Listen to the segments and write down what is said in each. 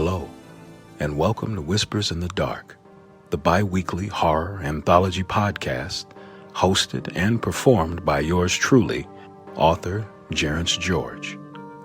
Hello, and welcome to Whispers in the Dark, the bi-weekly horror anthology podcast hosted and performed by yours truly, author Jerence George.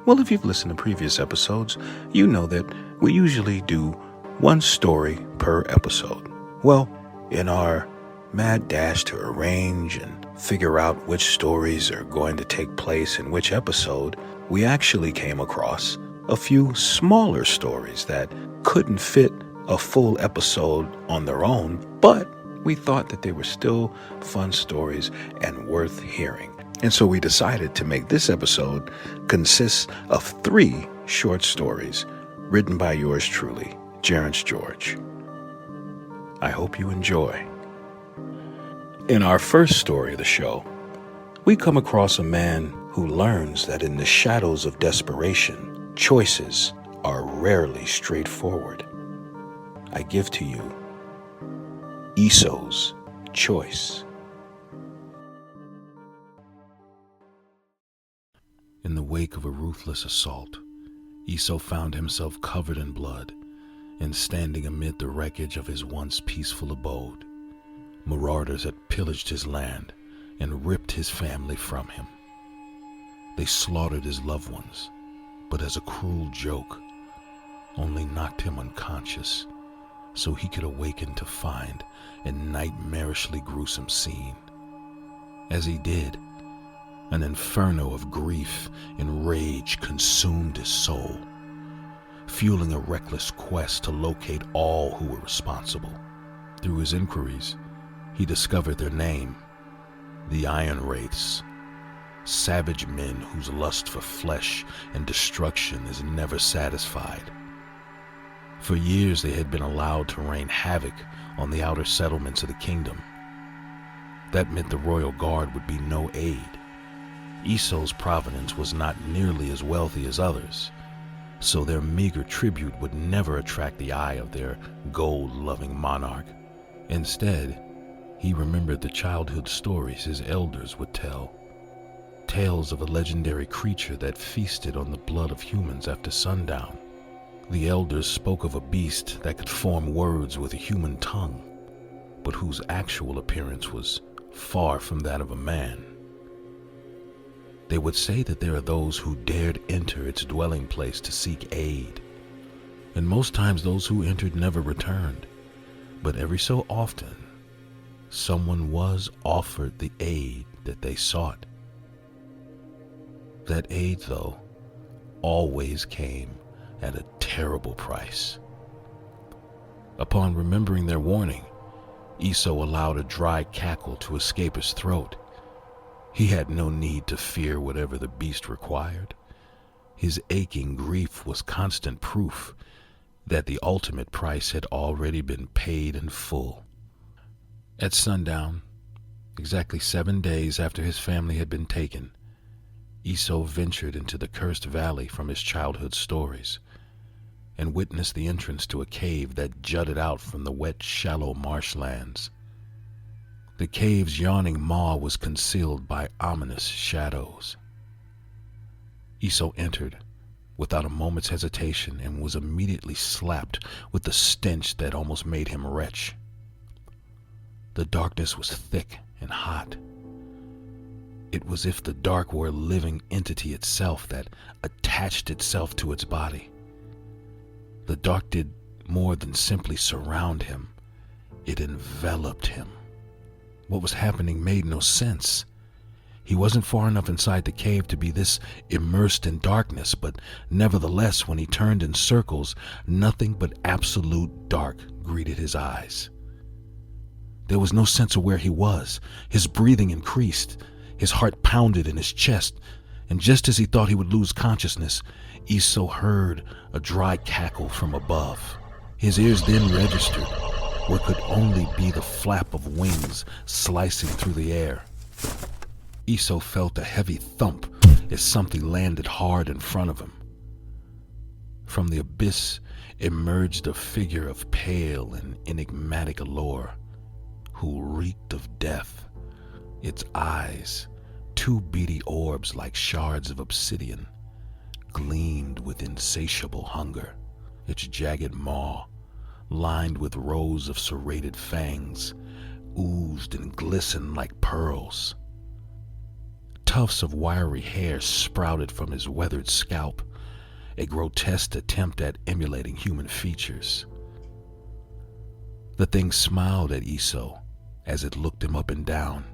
Well, if you've listened to previous episodes, you know that we usually do one story per episode. Well, in our mad dash to arrange and figure out which stories are going to take place in which episode, we actually came across a few smaller stories that couldn't fit a full episode on their own, but we thought that they were still fun stories and worth hearing. And so we decided to make this episode consist of 3 short stories written by yours truly, Jerence George. I hope you enjoy. In our first story of the show, we come across a man who learns that in the shadows of desperation, choices are rarely straightforward. I give to you Esau's Choice. In the wake of a ruthless assault, Esau found himself covered in blood and standing amid the wreckage of his once peaceful abode. Marauders had pillaged his land and ripped his family from him. They slaughtered his loved ones, but as a cruel joke, only knocked him unconscious so he could awaken to find a nightmarishly gruesome scene. As he did, an inferno of grief and rage consumed his soul, fueling a reckless quest to locate all who were responsible. Through his inquiries, he discovered their name, the Iron Wraiths, savage men whose lust for flesh and destruction is never satisfied. For years they had been allowed to rain havoc on the outer settlements of the kingdom. That meant the royal guard would be no aid. Esau's provenance was not nearly as wealthy as others, so their meager tribute would never attract the eye of their gold-loving monarch. Instead, he remembered the childhood stories his elders would tell. Tales of a legendary creature that feasted on the blood of humans after sundown. The elders spoke of a beast that could form words with a human tongue, but whose actual appearance was far from that of a man. They would say that there are those who dared enter its dwelling place to seek aid, and most times those who entered never returned. But every so often, someone was offered the aid that they sought. That aid, though, always came at a terrible price. Upon remembering their warning, Esau allowed a dry cackle to escape his throat. He had no need to fear whatever the beast required. His aching grief was constant proof that the ultimate price had already been paid in full. At sundown, exactly 7 days after his family had been taken, Esau ventured into the cursed valley from his childhood stories and witnessed the entrance to a cave that jutted out from the wet, shallow marshlands. The cave's yawning maw was concealed by ominous shadows. Esau entered without a moment's hesitation and was immediately slapped with the stench that almost made him retch. The darkness was thick and hot. It was as if the dark were a living entity itself that attached itself to its body. The dark did more than simply surround him. It enveloped him. What was happening made no sense. He wasn't far enough inside the cave to be this immersed in darkness, but nevertheless, when he turned in circles, nothing but absolute dark greeted his eyes. There was no sense of where he was. His breathing increased. His heart pounded in his chest, and just as he thought he would lose consciousness, Esau heard a dry cackle from above. His ears then registered what could only be the flap of wings slicing through the air. Esau felt a heavy thump as something landed hard in front of him. From the abyss emerged a figure of pale and enigmatic allure, who reeked of death. Its eyes, 2 beady orbs like shards of obsidian, gleamed with insatiable hunger. its jagged maw, lined with rows of serrated fangs, oozed and glistened like pearls. Tufts of wiry hair sprouted from his weathered scalp, a grotesque attempt at emulating human features. The thing smiled at Isso as it looked him up and down.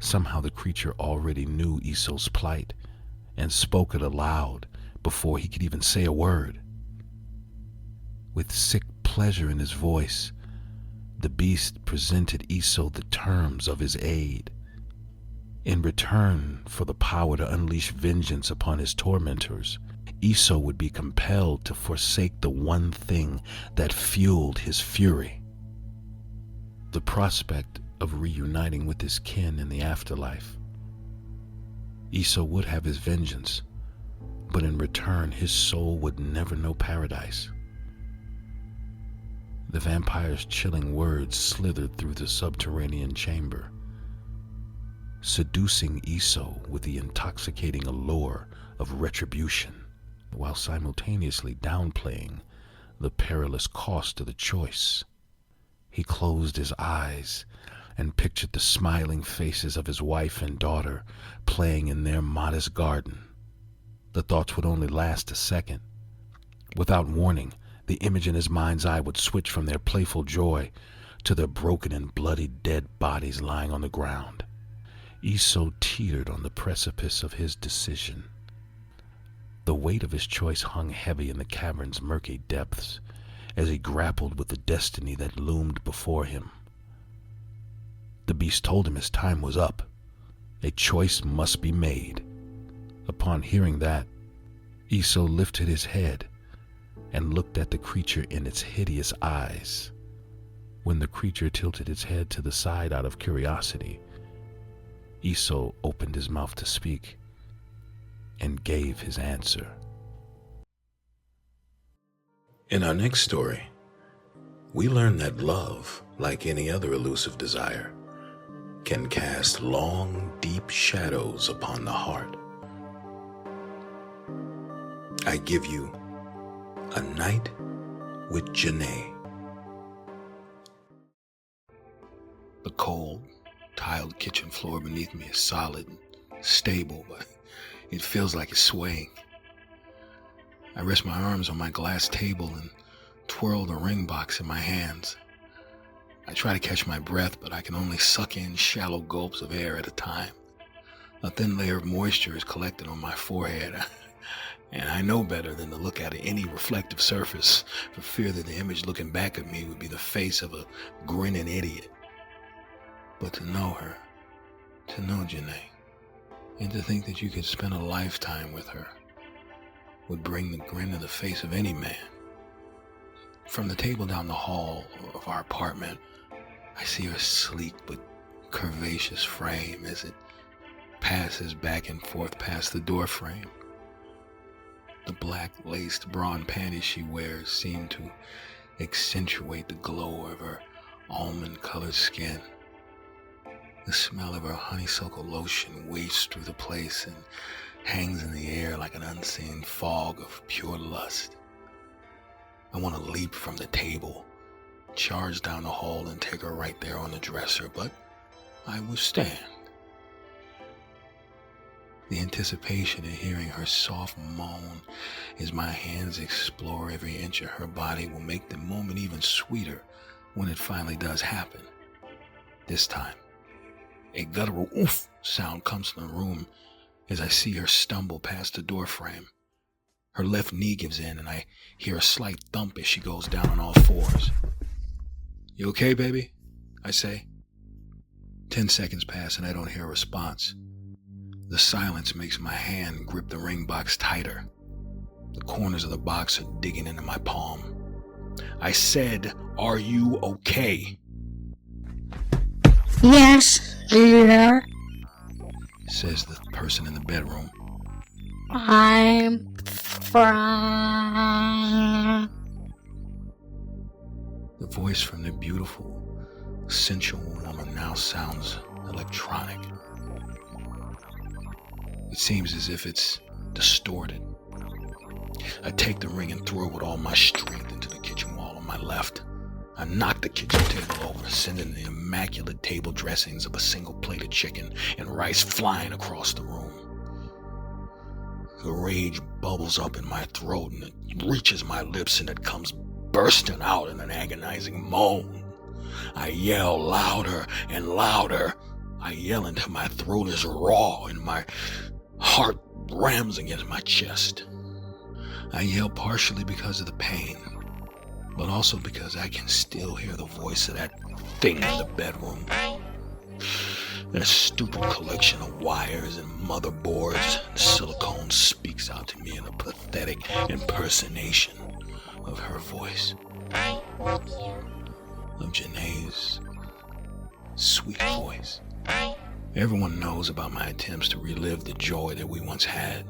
Somehow the creature already knew Isso's plight and spoke it aloud before he could even say a word. With sick pleasure in his voice, the beast presented Isso the terms of his aid. In return for the power to unleash vengeance upon his tormentors, Isso would be compelled to forsake the one thing that fueled his fury. The prospect of reuniting with his kin in the afterlife. Isso would have his vengeance, but in return his soul would never know paradise. The vampire's chilling words slithered through the subterranean chamber, seducing Isso with the intoxicating allure of retribution, while simultaneously downplaying the perilous cost of the choice. He closed his eyes and pictured the smiling faces of his wife and daughter playing in their modest garden. The thoughts would only last a second. Without warning, the image in his mind's eye would switch from their playful joy to their broken and bloody dead bodies lying on the ground. Isso teetered on the precipice of his decision. The weight of his choice hung heavy in the cavern's murky depths as he grappled with the destiny that loomed before him. The beast told him his time was up. A choice must be made. Upon hearing that, Isso lifted his head and looked at the creature in its hideous eyes. When the creature tilted its head to the side out of curiosity, Isso opened his mouth to speak and gave his answer. In our next story, we learn that love, like any other elusive desire, can cast long, deep shadows upon the heart. I give you A Night with Janae. The cold, tiled kitchen floor beneath me is solid and stable, but it feels like it's swaying. I rest my arms on my glass table and twirl the ring box in my hands. I try to catch my breath, but I can only suck in shallow gulps of air at a time. A thin layer of moisture is collected on my forehead, and I know better than to look at any reflective surface for fear that the image looking back at me would be the face of a grinning idiot. But to know her, to know Janae, and to think that you could spend a lifetime with her would bring the grin to the face of any man. From the table down the hall of our apartment, I see her sleek but curvaceous frame as it passes back and forth past the door frame. The black laced brawn panties she wears seem to accentuate the glow of her almond-colored skin. The smell of her honeysuckle lotion wafts through the place and hangs in the air like an unseen fog of pure lust. I want to leap from the table, charge down the hall and take her right there on the dresser, but I withstand. The anticipation of hearing her soft moan as my hands explore every inch of her body will make the moment even sweeter when it finally does happen. This time, a guttural oof sound comes from the room as I see her stumble past the door frame. Her left knee gives in and I hear a slight thump as she goes down on all fours. "You okay, baby?" I say. 10 seconds pass and I don't hear a response. The silence makes my hand grip the ring box tighter. The corners of the box are digging into my palm. I said, "Are you okay?" "Yes, dear," says the person in the bedroom. "I'm fine." The voice from the beautiful, sensual woman now sounds electronic. It seems as if it's distorted. I take the ring and throw it with all my strength into the kitchen wall on my left. I knock the kitchen table over, sending the immaculate table dressings of a single plate of chicken and rice flying across the room. The rage bubbles up in my throat and it reaches my lips and it comes bursting out in an agonizing moan. I yell louder and louder. I yell until my throat is raw and my heart rams against my chest. I yell partially because of the pain, but also because I can still hear the voice of that thing in the bedroom. That stupid collection of wires and motherboards and silicone speaks out to me in a pathetic impersonation of her voice. Of Janae's sweet voice. Everyone knows about my attempts to relive the joy that we once had.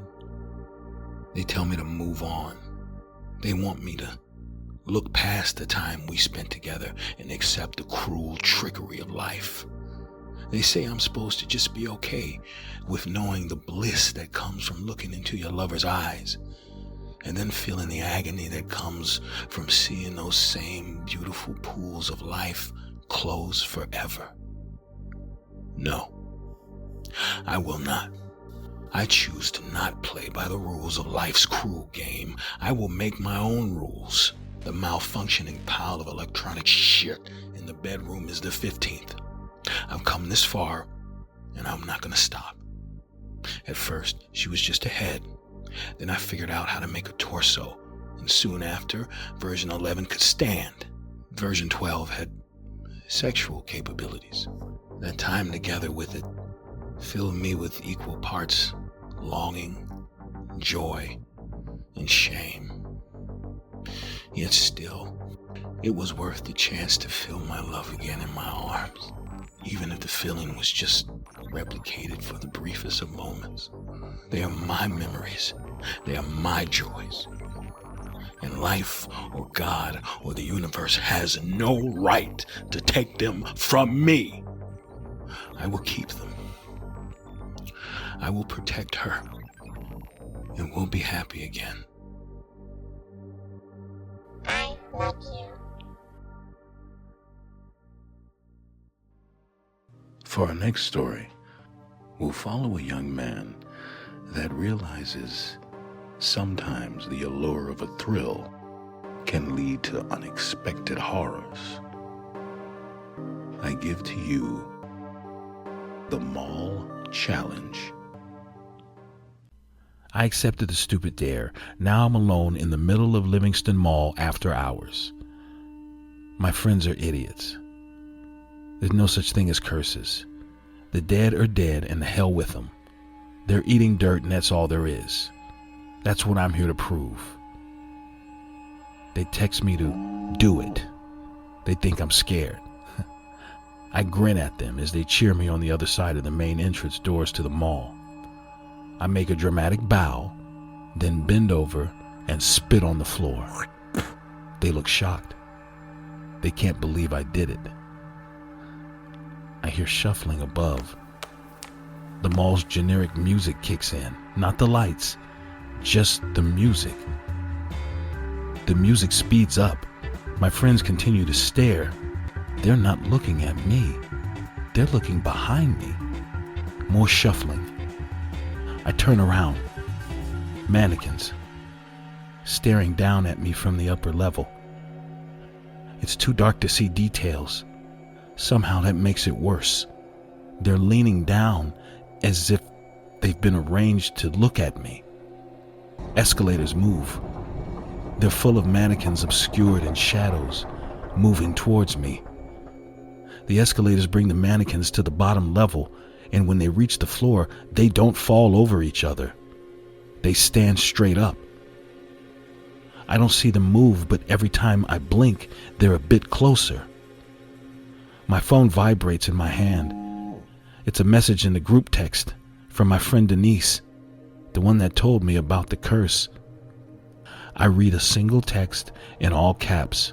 They tell me to move on. They want me to look past the time we spent together and accept the cruel trickery of life. They say I'm supposed to just be okay with knowing the bliss that comes from looking into your lover's eyes and then feeling the agony that comes from seeing those same beautiful pools of life close forever. No, I will not. I choose to not play by the rules of life's cruel game. I will make my own rules. The malfunctioning pile of electronic shit in the bedroom is the 15th. I've come this far, and I'm not going to stop. At first, she was just a head. Then I figured out how to make a torso, and soon after, version 11 could stand. Version 12 had sexual capabilities. That time together with it filled me with equal parts longing, joy, and shame. Yet still, it was worth the chance to feel my love again in my arms, even if the feeling was just replicated for the briefest of moments. They are my memories. They are my joys. And life or God or the universe has no right to take them from me. I will keep them. I will protect her, and we'll be happy again. I love you. For our next story, we'll follow a young man that realizes sometimes the allure of a thrill can lead to unexpected horrors. I give to you the Mall Challenge. I accepted the stupid dare. Now I'm alone in the middle of Livingston Mall after hours. My friends are idiots. There's no such thing as curses. The dead are dead and the hell with them. They're eating dirt and that's all there is. That's what I'm here to prove. They text me to do it. They think I'm scared. I grin at them as they cheer me on the other side of the main entrance doors to the mall. I make a dramatic bow, then bend over and spit on the floor. They look shocked. They can't believe I did it. I hear shuffling above. The mall's generic music kicks in, not the lights, just the music. The music speeds up. My friends continue to stare. They're not looking at me. They're looking behind me. More shuffling. I turn around. Mannequins, staring down at me from the upper level. It's too dark to see details. Somehow that makes it worse. They're leaning down as if they've been arranged to look at me. Escalators move. They're full of mannequins obscured in shadows, moving towards me. The escalators bring the mannequins to the bottom level, and when they reach the floor, they don't fall over each other. They stand straight up. I don't see them move, but every time I blink, they're a bit closer. My phone vibrates in my hand. It's a message in the group text from my friend Denise, the one that told me about the curse. I read a single text in all caps.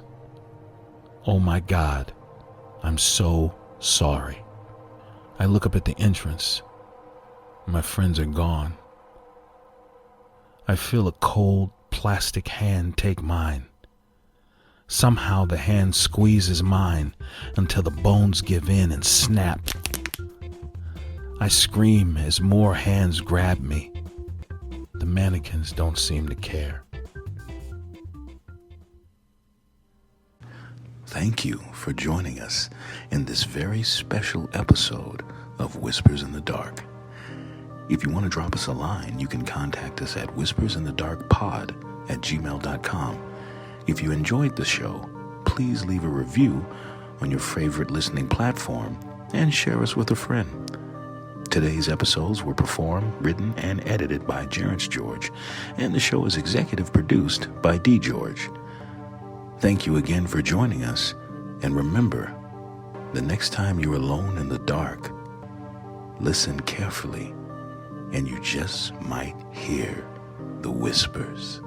Oh my God, I'm so sorry. I look up at the entrance. My friends are gone. I feel a cold plastic hand take mine. Somehow the hand squeezes mine until the bones give in and snap. I scream as more hands grab me. The mannequins don't seem to care. Thank you for joining us in this very special episode of Whispers in the Dark. If you want to drop us a line, you can contact us at whispersinthedarkpod@gmail.com. If you enjoyed the show, please leave a review on your favorite listening platform and share us with a friend. Today's episodes were performed, written, and edited by Jerence George, and the show is executive produced by D. George. Thank you again for joining us, and remember, the next time you're alone in the dark, listen carefully, and you just might hear the whispers.